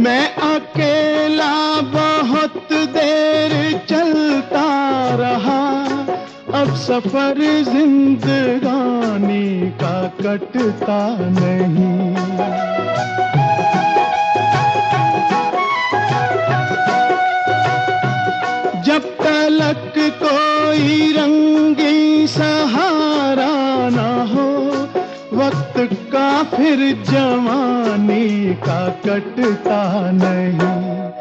मैं अकेला बहुत देर चलता रहा, अब सफर जिंदगानी का कटता नहीं। जब तलक कोई रंगी सहारा ना हो, वक्त का फिर जवानी का कटता नहीं।